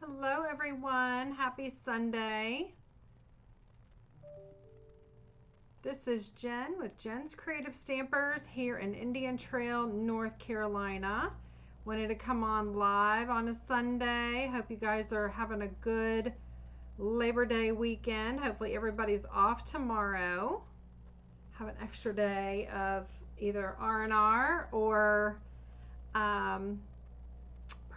Hello everyone, happy Sunday. This is Jen with Jen's Creative Stampers here in Indian Trail, North Carolina. Wanted to come on live on a Sunday. Hope you guys are having a good Labor Day weekend. Hopefully everybody's off tomorrow. Have an extra day of either R&R or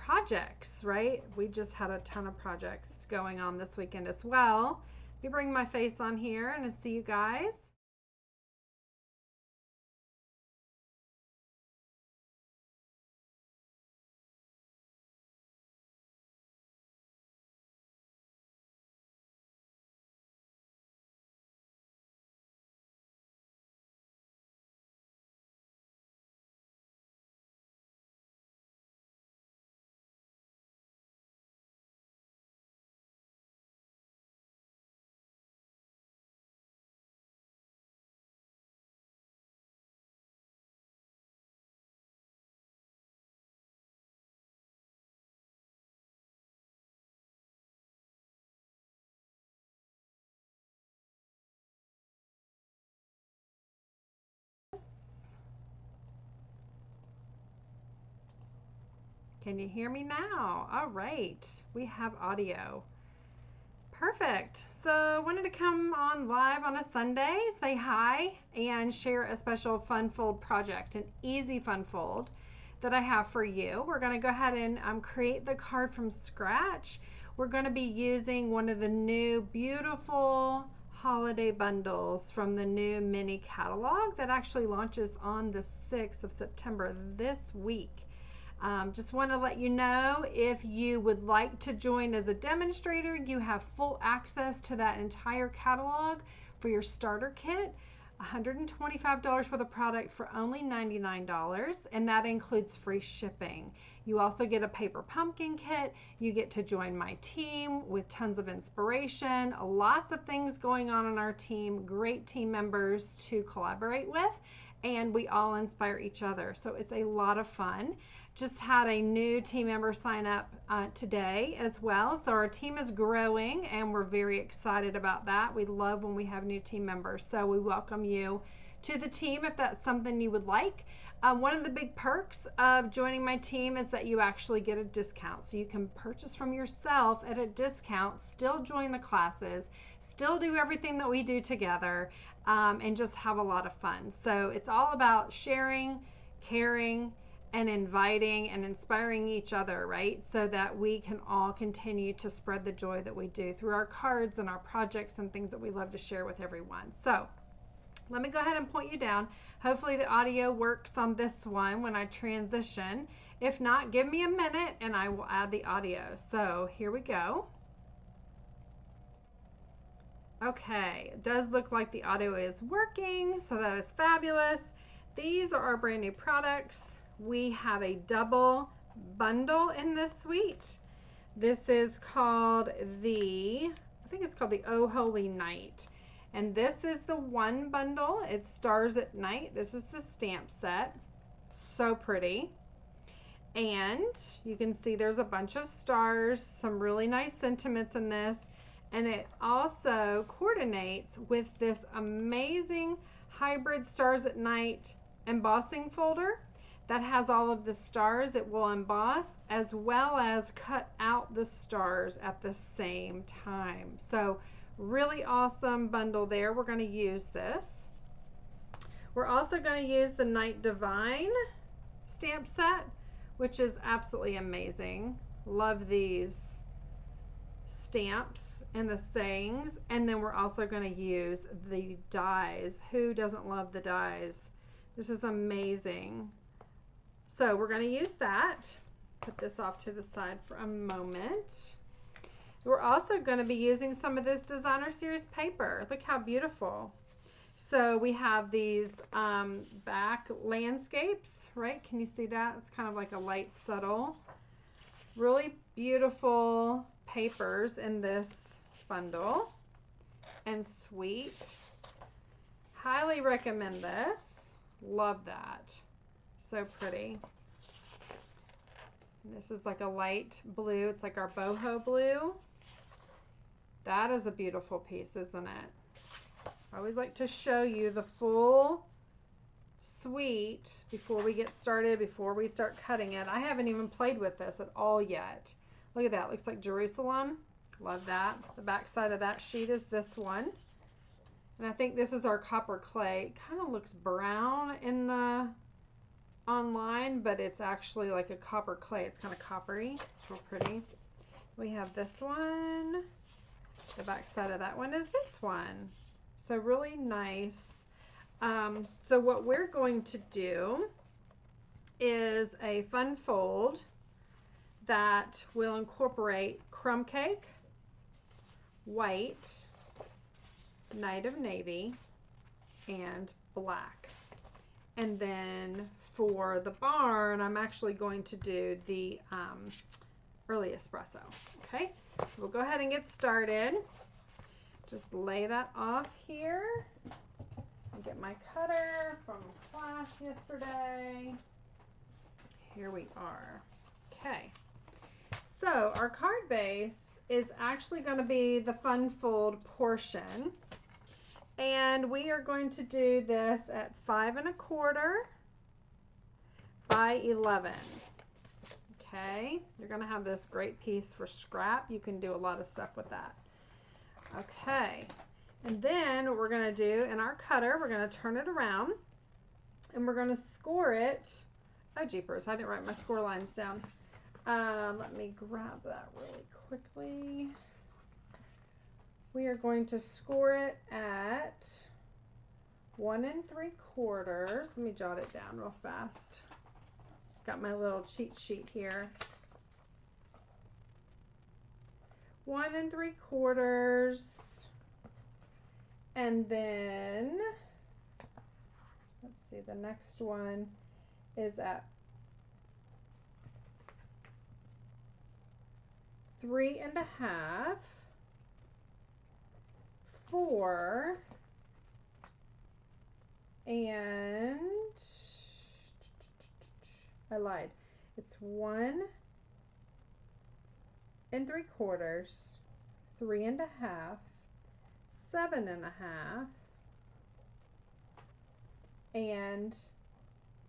projects, right? We just had a ton of projects going on this weekend as well. Let me bring my face on here and see you guys. Can you hear me now? All right, we have audio. Perfect. So I wanted to come on live on a Sunday, say hi, and share a special fun fold project, an easy fun fold that I have for you. We're going to go ahead and create the card from scratch. We're going to be using one of the new beautiful holiday bundles from the new mini catalog that actually launches on the 6th of September this week. Just want to let you know, if you would like to join as a demonstrator, you have full access to that entire catalog for your starter kit. $125 for the product for only $99, and that includes free shipping. You also get a paper pumpkin kit. You get to join my team with tons of inspiration, lots of things going on in our team, great team members to collaborate with, and we all inspire each other. So it's a lot of fun. Just had a new team member sign up today as well. So our team is growing and we're very excited about that. We love when we have new team members. So we welcome you to the team if that's something you would like. One of the big perks of joining my team is that you actually get a discount. So you can purchase from yourself at a discount, still join the classes, still do everything that we do together, and just have a lot of fun. So it's all about sharing, caring, and inviting and inspiring each other, right? So that we can all continue to spread the joy that we do through our cards and our projects and things that we love to share with everyone. So let me go ahead and point you down. Hopefully the audio works on this one when I transition. If not, give me a minute and I will add the audio. So here we go. Okay, it does look like the audio is working, so that is fabulous. These are our brand new products. We have a double bundle in this suite. This is called I think it's called the Oh Holy Night. And this is the one bundle. It's Stars at Night. This is the stamp set. So pretty. And you can see there's a bunch of stars, some really nice sentiments in this. And it also coordinates with this amazing hybrid Stars at Night embossing folder that has all of the stars it will emboss, as well as cut out the stars at the same time. So really awesome bundle there. We're going to use this. We're also going to use the Night Divine stamp set, which is absolutely amazing. Love these stamps and the sayings. And then we're also going to use the dies. Who doesn't love the dies? This is amazing. So we're going to use that. Put this off to the side for a moment. We're also going to be using some of this Designer Series paper. Look how beautiful. So we have these back landscapes, right? Can you see that? It's kind of like a light subtle. Really beautiful papers in this bundle and sweet. Highly recommend this. Love that. So pretty. And this is like a light blue. It's like our boho blue. That is a beautiful piece, isn't it? I always like to show you the full suite before we get started, before we start cutting it. I haven't even played with this at all yet. Look at that. Looks like Jerusalem. Love that. The back side of that sheet is this one. And I think this is our copper clay. It kind of looks brown in the online, but it's actually like a copper clay. It's kind of coppery. It's real pretty. We have this one. The back side of that one is this one. So really nice. So what we're going to do is a fun fold that will incorporate crumb cake, white, Night of Navy, and black. And then for the barn, I'm actually going to do the early espresso. Okay, so we'll go ahead and get started. Just lay that off here. I'll get my cutter from class yesterday. Here we are. Okay, so our card base is actually going to be the fun fold portion. And we are going to do this at 5 1/4 by 11. Okay, you're going to have this great piece for scrap. You can do a lot of stuff with that. Okay, and then what we're going to do in our cutter, we're going to turn it around and we're going to score it. Oh, jeepers, I didn't write my score lines down. Let me grab that really quickly. We are going to score it at 1 3/4. Let me jot it down real fast. Got my little cheat sheet here. 1 3/4. And then, let's see, the next one is at 3 1/2. 4 and I lied. It's 1 3/4, 3 1/2, 7 1/2, and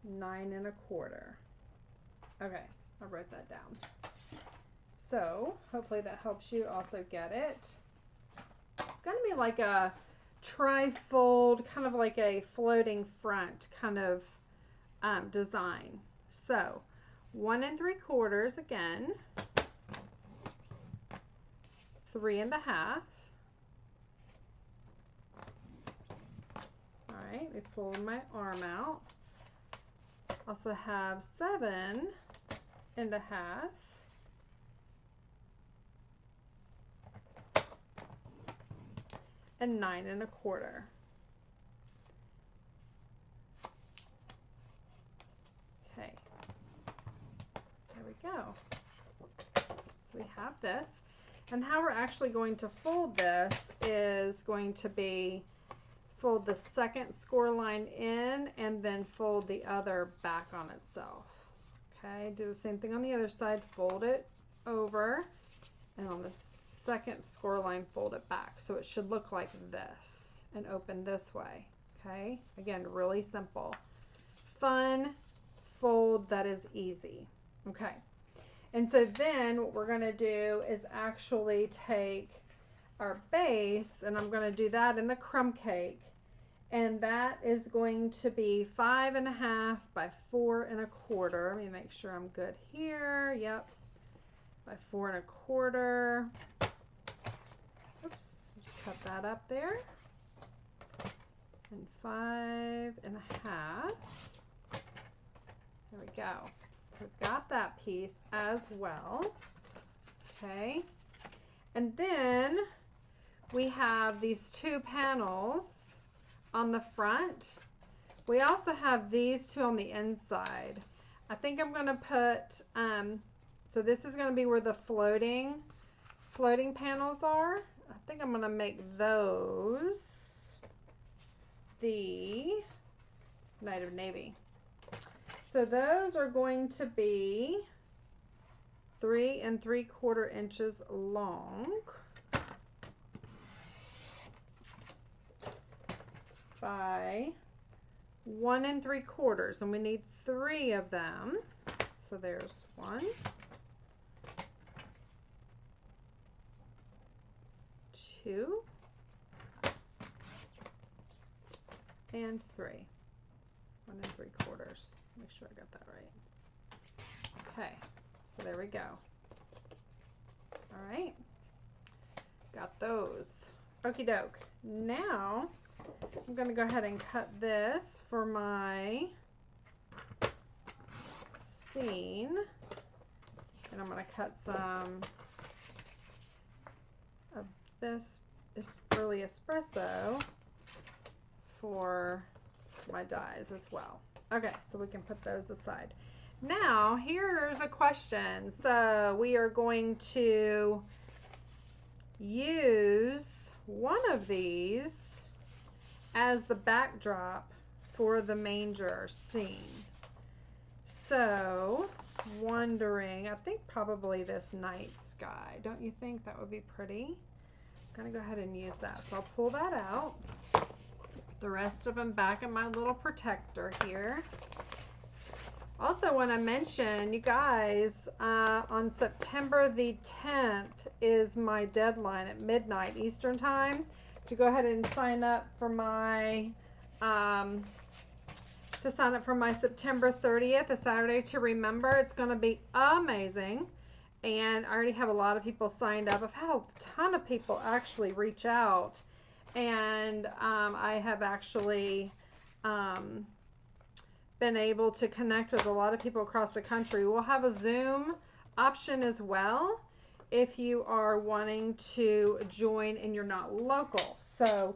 9 1/4. Okay, I wrote that down. So hopefully that helps you also get it. It's going to be like a tri-fold, kind of like a floating front kind of design. So 1 3/4 again, 3 1/2. All right, we pulled my arm out. Also have 7 1/2. And 9 1/4. Okay, there we go. So we have this, and how we're actually going to fold this is going to be fold the second score line in and then fold the other back on itself. Okay, do the same thing on the other side, fold it over, and on the second score line fold it back, so it should look like this and open this way. Okay, again, really simple, fun fold that is easy. Okay, and so then what we're going to do is actually take our base, and I'm going to do that in the crumb cake, and that is going to be 5 1/2 by 4 1/4. Let me make sure I'm good here. Yep, by 4 1/4. Oops, just cut that up there. And 5 1/2. There we go. So we've got that piece as well. Okay. And then we have these two panels on the front. We also have these two on the inside. I think I'm going to put, so this is going to be where the floating panels are. I think I'm going to make those the Night of Navy. So those are going to be 3 3/4 inches long by 1 3/4, and we need 3 of them. So there's 1, 2, and 3. 1 3/4. Make sure I got that right. Okay, so there we go. All right, got those. Okie doke. Now I'm going to go ahead and cut this for my scene, and I'm going to cut some of this early espresso for my dies as well. Okay, so we can put those aside. Now here's a question. So we are going to use one of these as the backdrop for the manger scene. So wondering, I think probably this night sky. Don't you think that would be pretty? I'm gonna go ahead and use that. So I'll pull that out. The rest of them back in my little protector here. Also want to mention, you guys, on September the 10th is my deadline at midnight Eastern time to go ahead and sign up for my September 30th, a Saturday to remember. It's going to be amazing, and I already have a lot of people signed up. I've had a ton of people actually reach out, and I have actually been able to connect with a lot of people across the country. We'll have a Zoom option as well if you are wanting to join and you're not local. So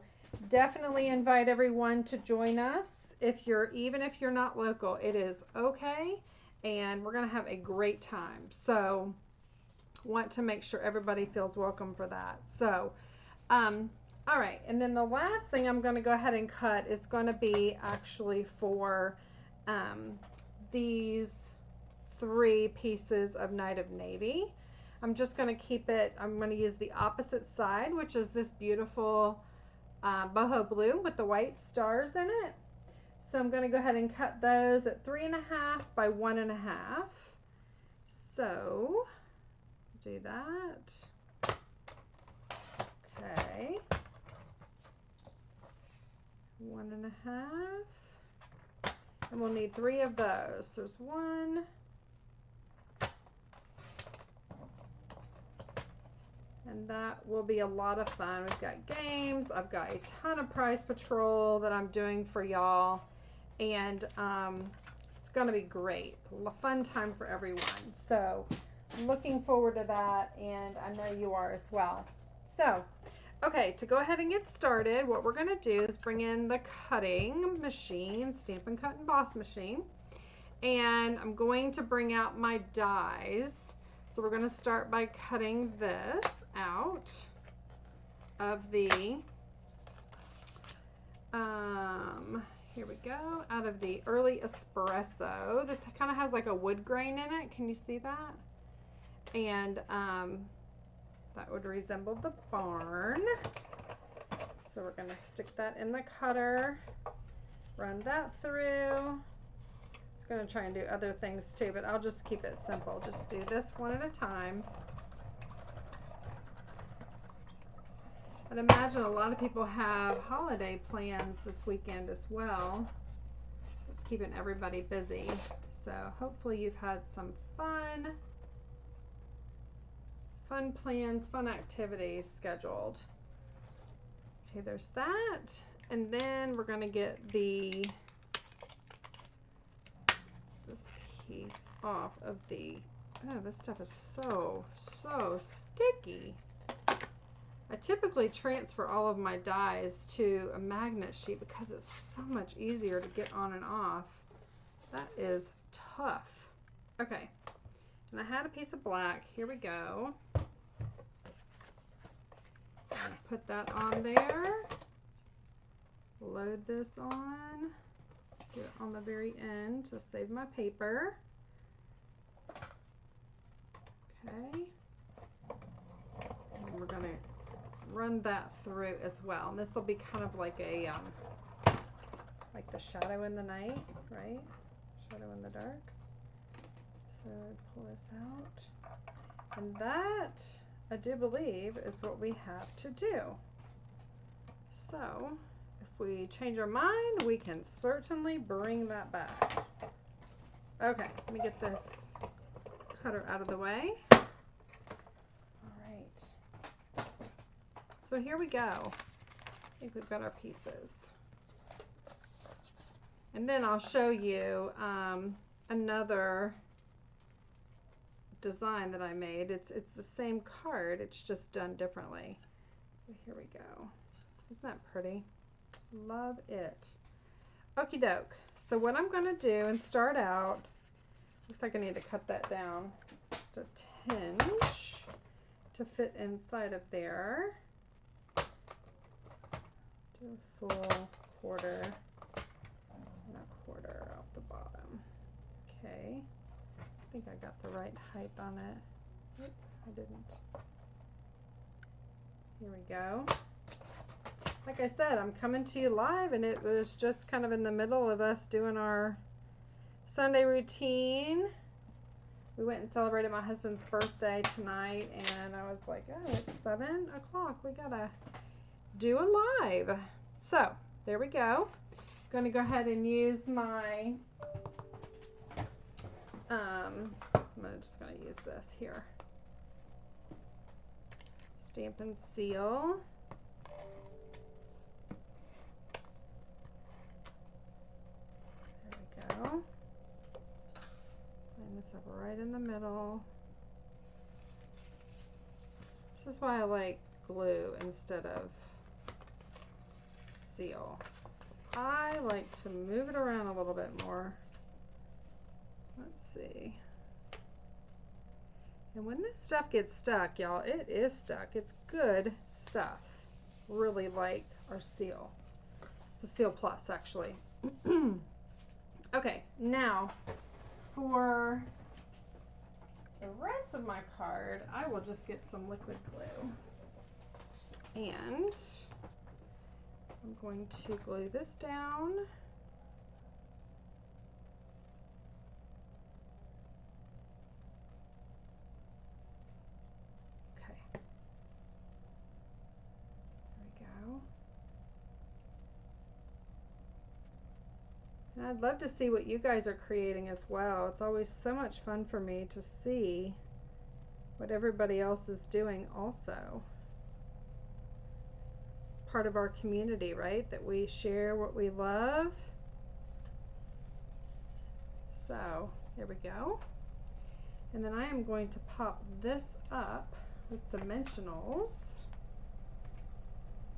definitely invite everyone to join us. Even if you're not local, it is okay, and we're going to have a great time. So want to make sure everybody feels welcome for that. So all right, and then the last thing I'm going to go ahead and cut is going to be actually for these 3 pieces of Night of Navy. I'm just going to keep it, I'm going to use the opposite side, which is this beautiful boho blue with the white stars in it. So I'm going to go ahead and cut those at 3 1/2 by 1 1/2. So do that. Okay. 1 1/2. And we'll need 3 of those. There's 1. And that will be a lot of fun. We've got games. I've got a ton of prize patrol that I'm doing for y'all. And it's going to be great. A fun time for everyone. So looking forward to that. And I know you are as well. So okay, to go ahead and get started, what we're going to do is bring in the cutting machine, Stampin' Cut and Boss machine, and I'm going to bring out my dies. So we're going to start by cutting this out of the, here we go, out of the early espresso. This kind of has like a wood grain in it. Can you see that? And that would resemble the barn. So we're going to stick that in the cutter, run that through. It's going to try and do other things too, but I'll just keep it simple. Just do this one at a time. I'd imagine a lot of people have holiday plans this weekend as well. It's keeping everybody busy. So hopefully you've had some fun plans, fun activities scheduled. Okay, there's that. And then we're going to get this piece off of the, oh, this stuff is so sticky. I typically transfer all of my dies to a magnet sheet because it's so much easier to get on and off. That is tough. Okay, and I had a piece of black. Here we go. Put that on there. Load this on. Get it on the very end to save my paper. Okay. And we're going to run that through as well. And this will be kind of like a, like the shadow in the night, right? Shadow in the dark. So pull this out. And that, I do believe, is what we have to do. So, if we change our mind, we can certainly bring that back. Okay, let me get this cutter out of the way. All right. So here we go. I think we've got our pieces. And then I'll show you another design that I made. It's the same card, it's just done differently. So here we go. Isn't that pretty? Love it. Okie doke. So what I'm going to do and start out, looks like I need to cut that down just a tinge to fit inside of there. Do a full quarter and a quarter off the bottom. Okay. I think I got the right height on it. Oop, I didn't. Here we go. Like I said, I'm coming to you live, and it was just kind of in the middle of us doing our Sunday routine. We went and celebrated my husband's birthday tonight, and I was like, oh, it's 7 o'clock. We gotta do a live. So there we go. I'm gonna go ahead and use my I'm just going to use this here. Stampin' Seal. There we go. Line this up right in the middle. This is why I like glue instead of seal. I like to move it around a little bit more. Let's see. And when this stuff gets stuck, y'all, it is stuck. It's good stuff. Really like our seal. It's a Seal Plus, actually. Okay, now for the rest of my card, I will just get some liquid glue. And I'm going to glue this down. And I'd love to see what you guys are creating as well. It's always so much fun for me to see what everybody else is doing also. It's part of our community, right? That we share what we love. So, here we go. And then I am going to pop this up with dimensionals.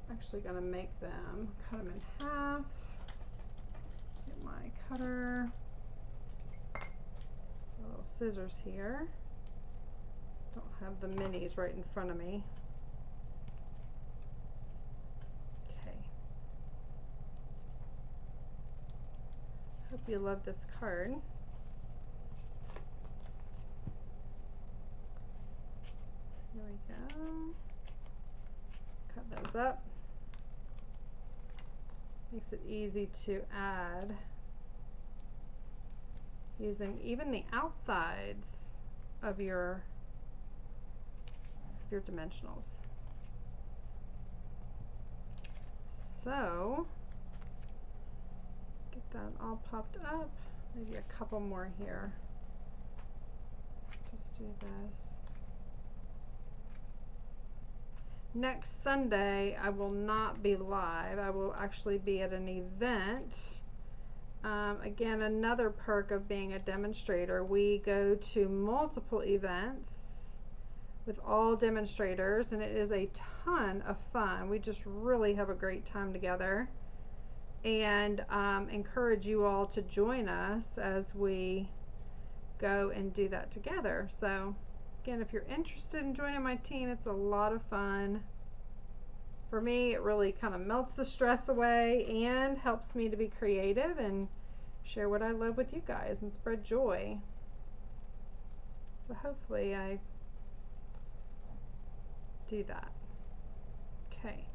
I'm actually going to make them, cut them in half. Get my cutter, little scissors here. Don't have the minis right in front of me. Okay. Hope you love this card. Here we go. Cut those up. Makes it easy to add using even the outsides of your dimensionals. So get that all popped up. Maybe a couple more here. Just do this. Next Sunday, I will not be live. I will actually be at an event. Again, another perk of being a demonstrator, we go to multiple events with all demonstrators, and it is a ton of fun. We just really have a great time together, and encourage you all to join us as we go and do that together. So again, if you're interested in joining my team, it's a lot of fun. For me, it really kind of melts the stress away and helps me to be creative and share what I love with you guys and spread joy. So hopefully I do that. Okay,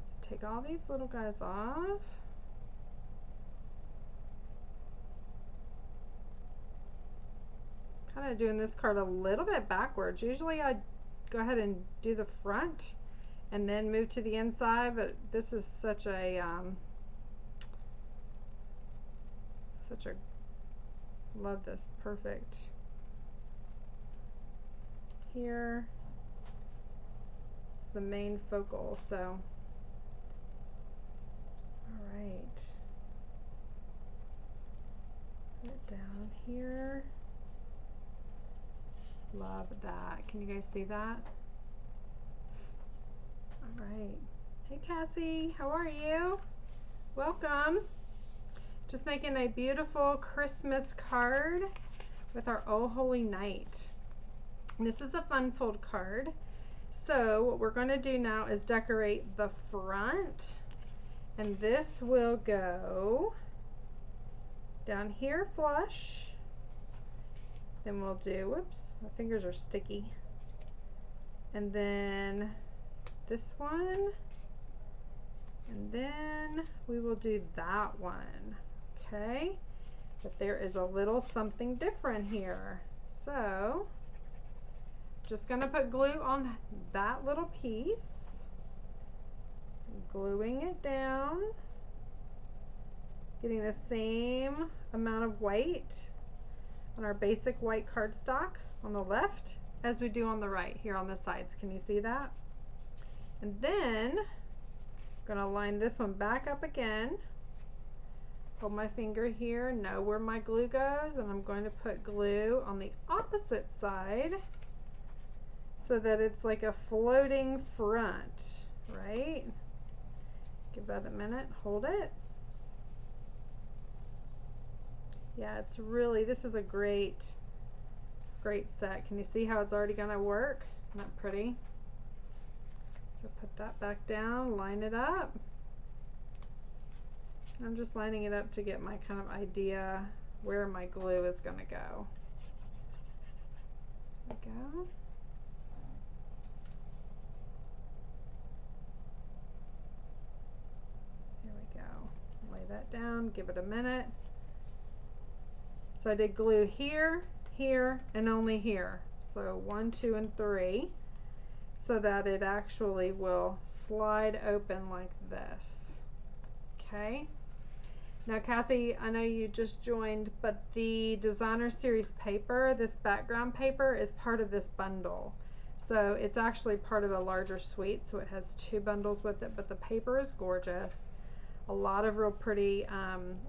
so take all these little guys off. Kind of doing this card a little bit backwards. Usually I go ahead and do the front and then move to the inside, but this is such a love this, perfect. Here it's the main focal, so all right, put it down here. Love that. Can you guys see that? All right. Hey Cassie, how are you? Welcome. Just making a beautiful Christmas card with our Oh Holy Night. This is a fun fold card. So what we're going to do now is decorate the front, and this will go down here flush. Then we'll do, whoops, my fingers are sticky. And then this one, and then we will do that one. Okay, but there is a little something different here. So just gonna put glue on that little piece, gluing it down, getting the same amount of white on our basic white cardstock on the left as we do on the right here on the sides. Can you see that? And then I'm gonna line this one back up again. Hold my finger here, know where my glue goes, and I'm going to put glue on the opposite side so that it's like a floating front, right? Give that a minute, hold it. Yeah, it's really, this is a great set. Can you see how it's already gonna work? Isn't that pretty? So put that back down, line it up. I'm just lining it up to get my kind of idea where my glue is gonna go. There we go. There we go. Lay that down, give it a minute. So I did glue here, here, and only here. So 1, 2, and 3, so that it actually will slide open like this. Okay. Now Cassie, I know you just joined, but the designer series paper, this background paper, is part of this bundle. So it's actually part of a larger suite, so it has 2 bundles with it, but the paper is gorgeous. A lot of real pretty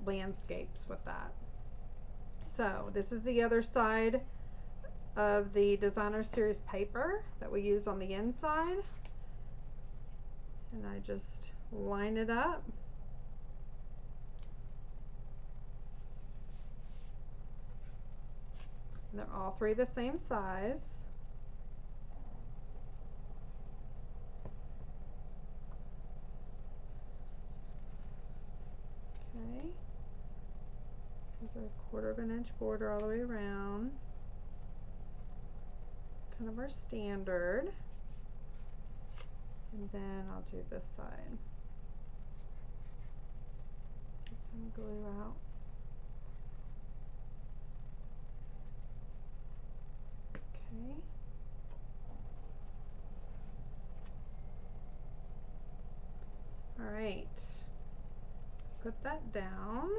landscapes with that. So this is the other side of the designer series paper that we used on the inside. And I just line it up. And they're all 3 the same size. Okay. There's a 1/4 of an inch border all the way around. It's kind of our standard. And then I'll do this side. Get some glue out. Okay. All right. Put that down.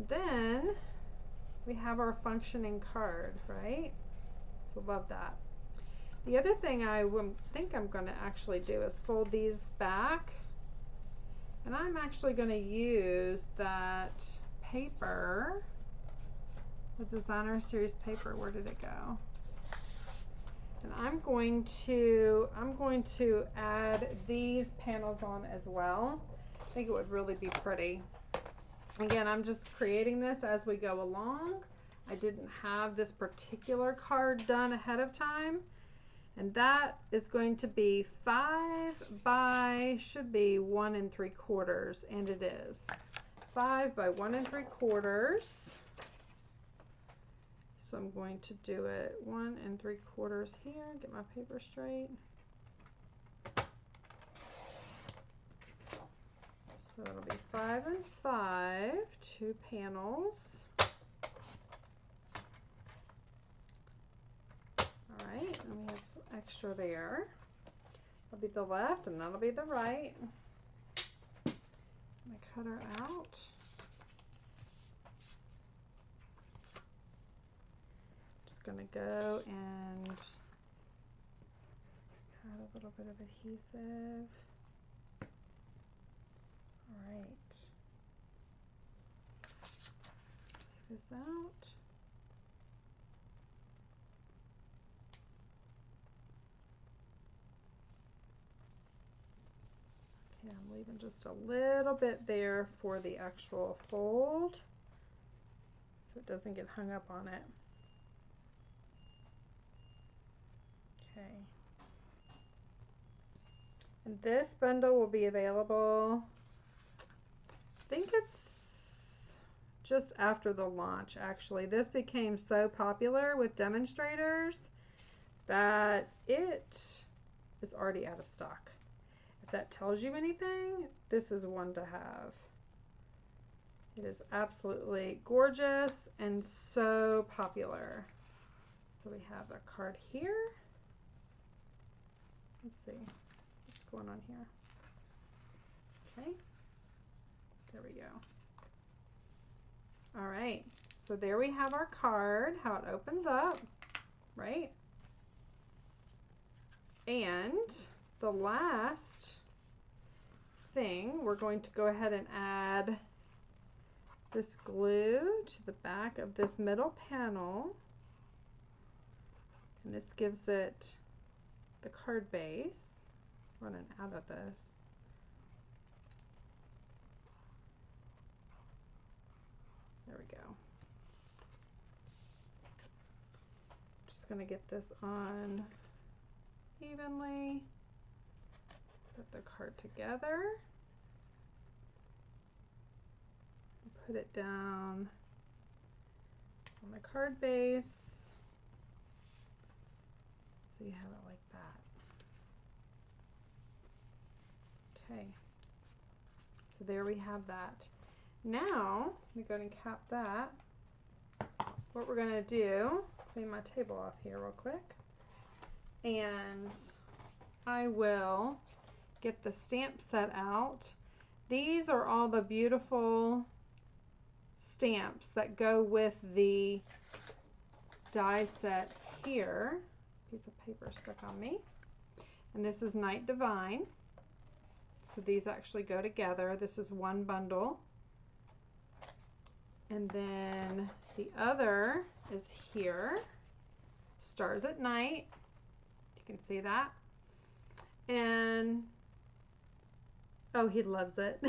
Then we have our functioning card, right? So love that. The other thing I think I'm going to actually do is fold these back, and I'm actually going to use that paper, the designer series paper. Where did it go? And I'm going to add these panels on as well. I think it would really be pretty. Again, I'm just creating this as we go along. I didn't have this particular card done ahead of time. And that is going to be 5 by, should be 1 3/4, and it is 5 by 1 3/4. So I'm going to do it 1 3/4 here, get my paper straight. So it'll be 5 and 5, 2 panels. All right, and we have some extra there. That'll be the left and that'll be the right. My cutter out. Just gonna go and add a little bit of adhesive. All right. Take this out. Okay, I'm leaving just a little bit there for the actual fold so it doesn't get hung up on it. Okay. And this bundle will be available, I think it's just after the launch actually. This became so popular with demonstrators that it is already out of stock. If that tells you anything, this is one to have. It is absolutely gorgeous and so popular. So we have a card here. Let's see what's going on here. Okay, there we go. All right, so there we have our card, how it opens up, right? And the last thing, we're going to go ahead and add this glue to the back of this middle panel. And this gives it the card base. Running out of this. There we go. Just going to get this on evenly. Put the card together. Put it down on the card base. So you have it like that. Okay. So there we have that. Now, let me go ahead and cap that. What we're going to do, clean my table off here real quick. And I will get the stamp set out. These are all the beautiful stamps that go with the die set here. Piece of paper stuck on me. And this is Night Divine. So these actually go together. This is one bundle. And then the other is here. Stars at Night. You can see that. And oh, he loves it.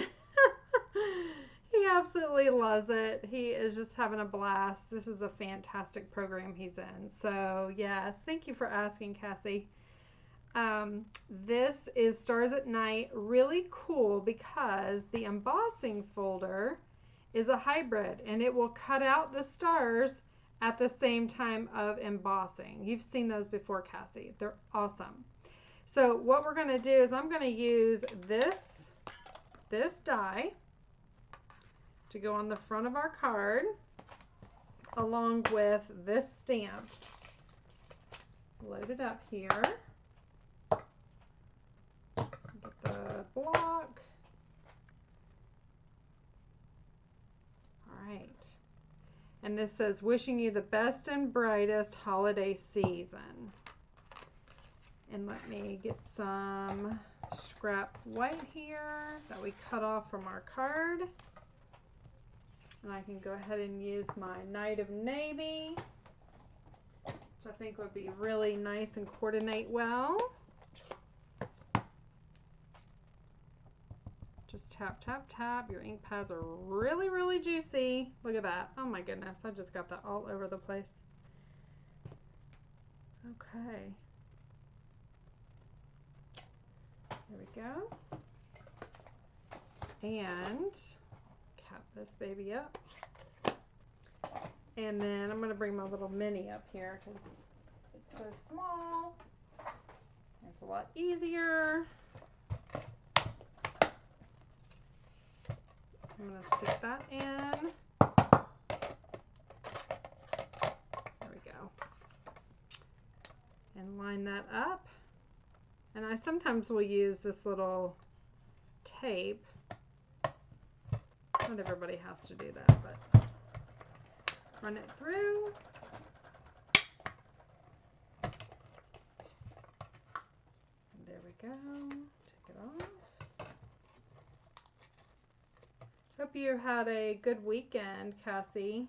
He absolutely loves it. He is just having a blast. This is a fantastic program he's in. So yes, thank you for asking, Cassie. This is Stars at Night. Really cool because the embossing folder is a hybrid and it will cut out the stars at the same time of embossing. You've seen those before, Cassie. They're awesome. So what we're going to do is I'm going to use this die to go on the front of our card along with this stamp. Load it up here. Get the block. All right. And this says, wishing you the best and brightest holiday season. And let me get some scrap white here that we cut off from our card. And I can go ahead and use my Night of Navy, which I think would be really nice and coordinate well. Just tap, tap, tap. Your ink pads are really, really juicy. Look at that. Oh my goodness. I just got that all over the place. Okay. There we go. And cap this baby up. And then I'm going to bring my little mini up here because it's so small. It's a lot easier. So I'm going to stick that in. There we go. And line that up. And I sometimes will use this little tape. Not everybody has to do that, but run it through. And there we go. Take it off. Hope you had a good weekend, Cassie.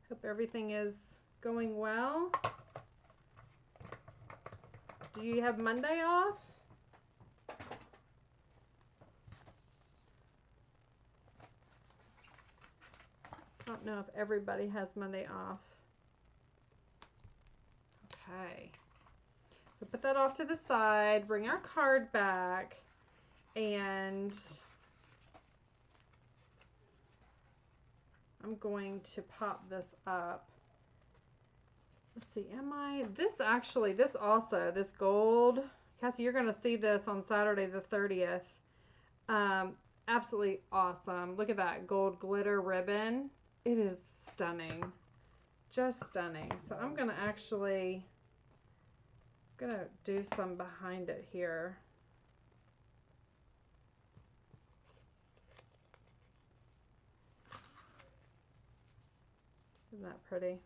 Hope everything is going well. Do you have Monday off? I don't know if everybody has Monday off. Okay. So put that off to the side, bring our card back, and I'm going to pop this up. Let's see, this gold, Cassie, you're going to see this on Saturday the 30th. Absolutely awesome. Look at that gold glitter ribbon. It is stunning. Just stunning. So I'm going to do some behind it here. Isn't that pretty?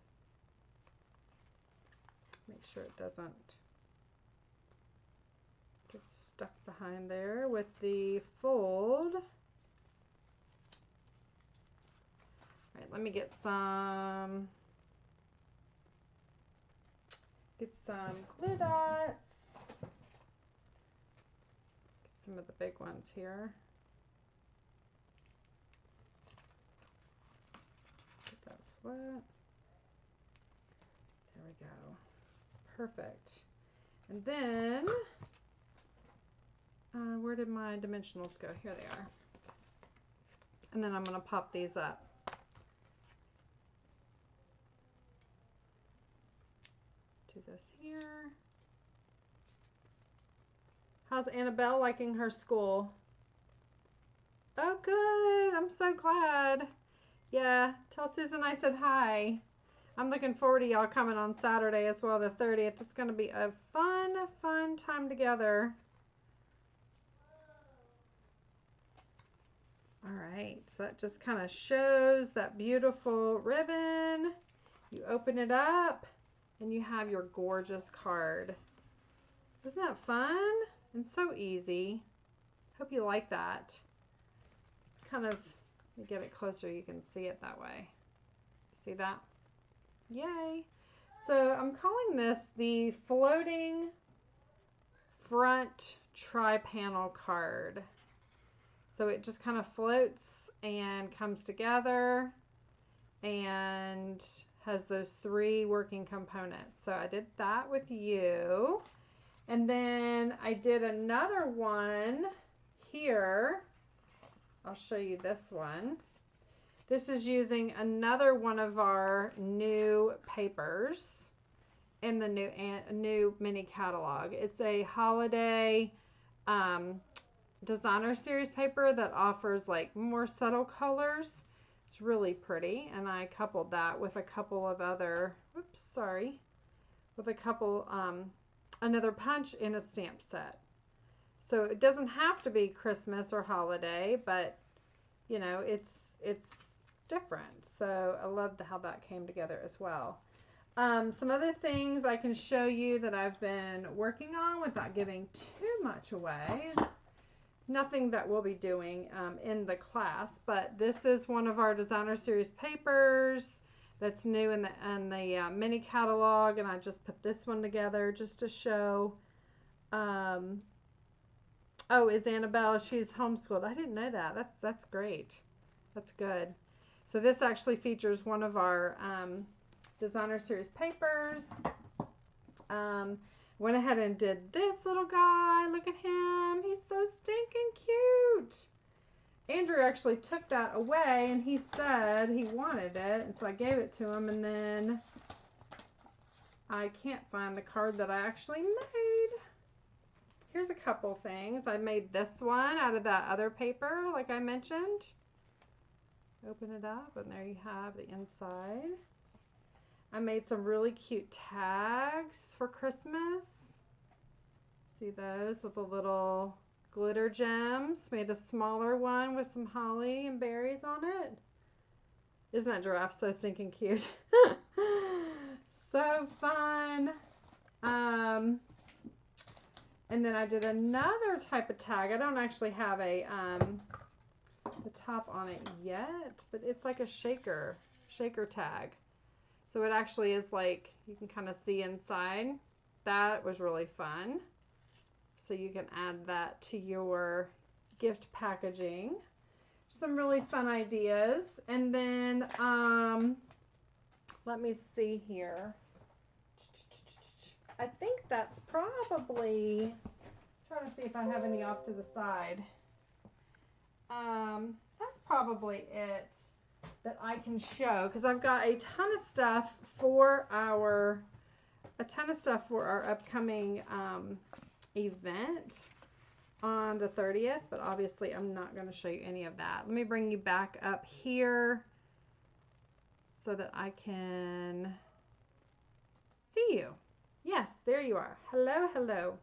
Make sure it doesn't get stuck behind there with the fold. All right, let me get some glue dots. Get some of the big ones here. Get that flat. There we go. Perfect. And then, where did my dimensionals go? Here they are. And then I'm going to pop these up. Do this here. How's Annabelle liking her school? Oh, good. I'm so glad. Yeah, tell Susan I said hi. I'm looking forward to y'all coming on Saturday as well, the 30th. It's going to be a fun time together. All right, so that just kind of shows that beautiful ribbon. You open it up and you have your gorgeous card. Isn't that fun? And so easy. Hope you like that. It's kind of, let me get it closer, you can see it that way. See that? Yay. So I'm calling this the floating front tri-panel card. So it just kind of floats and comes together and has those three working components. So I did that with you. And then I did another one here. I'll show you this one. This is using another one of our new papers in the new mini catalog. It's a holiday designer series paper that offers like more subtle colors. It's really pretty, and I coupled that with a couple of other, with a couple, another punch in a stamp set. So it doesn't have to be Christmas or holiday, but you know, it's different. So I loved how that came together as well. Some other things I can show you that I've been working on without giving too much away. Nothing that we'll be doing in the class, but this is one of our designer series papers that's new in the mini catalog, and I just put this one together just to show. Oh, is Annabelle? She's homeschooled. I didn't know that. That's great. That's good. So this actually features one of our designer series papers. Went ahead and did this little guy. Look at him. He's so stinking cute. Andrew actually took that away and he said he wanted it, and so I gave it to him, and then I can't find the card that I actually made. Here's a couple things. I made this one out of that other paper like I mentioned. Open it up and there you have the inside. I made some really cute tags for Christmas. See those with the little glitter gems. Made a smaller one with some holly and berries on it. Isn't that giraffe so stinking cute? So fun. And then I did another type of tag. I don't actually have a the top on it yet, but it's like a shaker tag. So it actually is like, you can kind of see inside. That was really fun. So you can add that to your gift packaging. Some really fun ideas. And then let me see here. I think that's probably, trying to see if I have any off to the side. That's probably it that I can show, because I've got a ton of stuff for our upcoming event on the 30th, but obviously I'm not going to show you any of that. Let me bring you back up here so that I can see you. Yes, there you are. Hello, hello.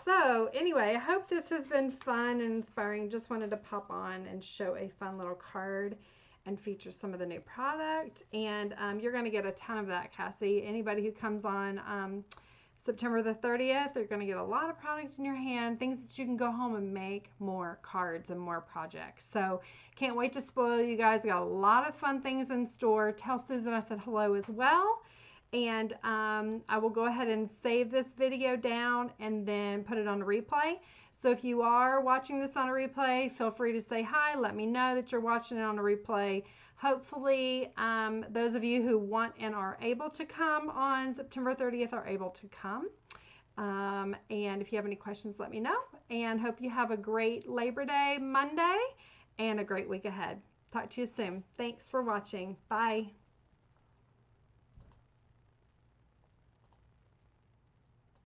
So anyway, I hope this has been fun and inspiring. Just wanted to pop on and show a fun little card and feature some of the new product. And you're going to get a ton of that, Cassie. Anybody who comes on September the 30th, you're going to get a lot of products in your hand, things that you can go home and make more cards and more projects. So can't wait to spoil you guys. We got a lot of fun things in store. Tell Susan I said hello as well. And I will go ahead and save this video down and then put it on a replay. So if you are watching this on a replay, feel free to say hi. Let me know that you're watching it on a replay. Hopefully, those of you who want and are able to come on September 30th are able to come. And if you have any questions, let me know. And hope you have a great Labor Day Monday and a great week ahead. Talk to you soon. Thanks for watching. Bye.